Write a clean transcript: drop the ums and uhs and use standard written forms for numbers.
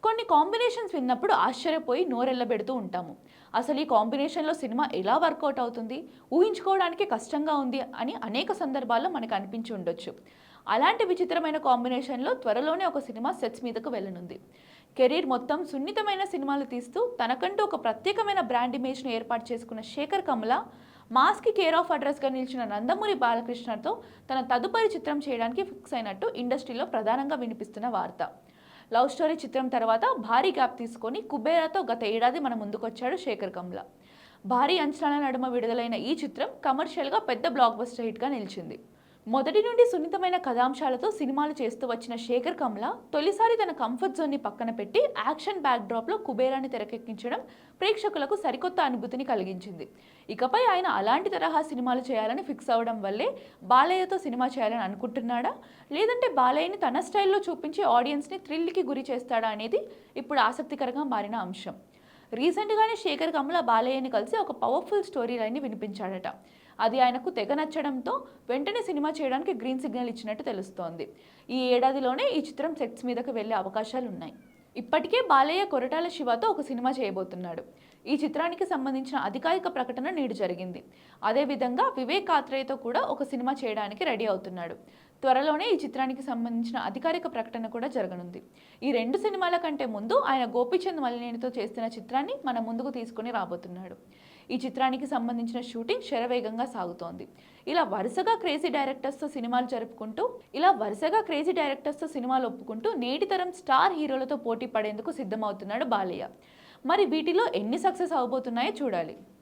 కొన్ని కాంబినేషన్స్ విన్నప్పుడు ఆశ్చర్యపోయి నోరెళ్ళబెడుతూ ఉంటాము. అసలు ఈ కాంబినేషన్లో సినిమా ఎలా వర్కౌట్ అవుతుంది, ఊహించుకోవడానికి కష్టంగా ఉంది అని అనేక సందర్భాల్లో మనకు అనిపించి ఉండొచ్చు. అలాంటి విచిత్రమైన కాంబినేషన్లో త్వరలోనే ఒక సినిమా సెట్స్ మీదకు వెళ్ళనుంది. కెరీర్ మొత్తం సున్నితమైన సినిమాలు తీస్తూ తనకంటూ ఒక ప్రత్యేకమైన బ్రాండ్ ఇమేజ్ను ఏర్పాటు చేసుకున్న శేఖర్ కమ్ల మాస్కి కేర్ ఆఫ్ అడ్రస్గా నిలిచిన నందమూరి బాలకృష్ణతో తన తదుపరి చిత్రం చేయడానికి ఫిక్స్ అయినట్టు ఇండస్ట్రీలో ప్రధానంగా వినిపిస్తున్న వార్త. లవ్ స్టోరీ చిత్రం తర్వాత భారీ గ్యాప్ తీసుకొని కుబేరాతో గత ఏడాది మన ముందుకొచ్చాడు శేఖర్ కమ్ల. భారీ అంచనాల నడుమ విడుదలైన ఈ చిత్రం కమర్షియల్గా పెద్ద బ్లాక్ బస్టర్ హిట్గా నిలిచింది. మొదటి నుండి సున్నితమైన కథాంశాలతో సినిమాలు చేస్తూ వచ్చిన శేఖర్ కమ్ల తొలిసారి తన కంఫర్ట్ జోన్ని పక్కన పెట్టి యాక్షన్ బ్యాక్డ్రాప్లో కుబేరాన్ని తెరకెక్కించడం ప్రేక్షకులకు సరికొత్త అనుభూతిని కలిగించింది. ఇకపై ఆయన అలాంటి తరహా సినిమాలు చేయాలని ఫిక్స్ అవడం వల్లే బాలయ్యతో సినిమా చేయాలని అనుకుంటున్నాడా, లేదంటే బాలయ్యని తన స్టైల్లో చూపించి ఆడియన్స్ని థ్రిల్కి గురి చేస్తాడా అనేది ఇప్పుడు ఆసక్తికరంగా మారిన అంశం. రీసెంట్గానే శేఖర్ కమ్ల బాలయ్యని కలిసి ఒక పవర్ఫుల్ స్టోరీ లైన్ని వినిపించాడట. అది ఆయనకు తెగ నచ్చడంతో వెంటనే సినిమా చేయడానికి గ్రీన్ సిగ్నల్ ఇచ్చినట్టు తెలుస్తోంది. ఈ ఏడాదిలోనే ఈ చిత్రం సెట్స్ మీదకు వెళ్లే అవకాశాలు ఉన్నాయి. ఇప్పటికే బాలయ్య కొరటాల శివతో ఒక సినిమా చేయబోతున్నాడు. ఈ చిత్రానికి సంబంధించిన అధికారిక ప్రకటన నేడు జరిగింది. అదేవిధంగా వివేక్ ఆత్రేయతో కూడా ఒక సినిమా చేయడానికి రెడీ అవుతున్నాడు. త్వరలోనే ఈ చిత్రానికి సంబంధించిన అధికారిక ప్రకటన కూడా జరగనుంది. ఈ రెండు సినిమాల కంటే ముందు ఆయన గోపీచంద్ మలినేనితో చేస్తున్న చిత్రాన్ని మన ముందుకు తీసుకుని రాబోతున్నాడు. ఈ చిత్రానికి సంబంధించిన షూటింగ్ శరవేగంగా సాగుతోంది. ఇలా వరుసగా క్రేజీ డైరెక్టర్స్తో సినిమాలు ఒప్పుకుంటూ నేటి తరం స్టార్ హీరోలతో పోటీ పడేందుకు సిద్ధమవుతున్నాడు బాలయ్య. మరి వీటిలో ఎన్ని సక్సెస్ అవబోతున్నాయో చూడాలి.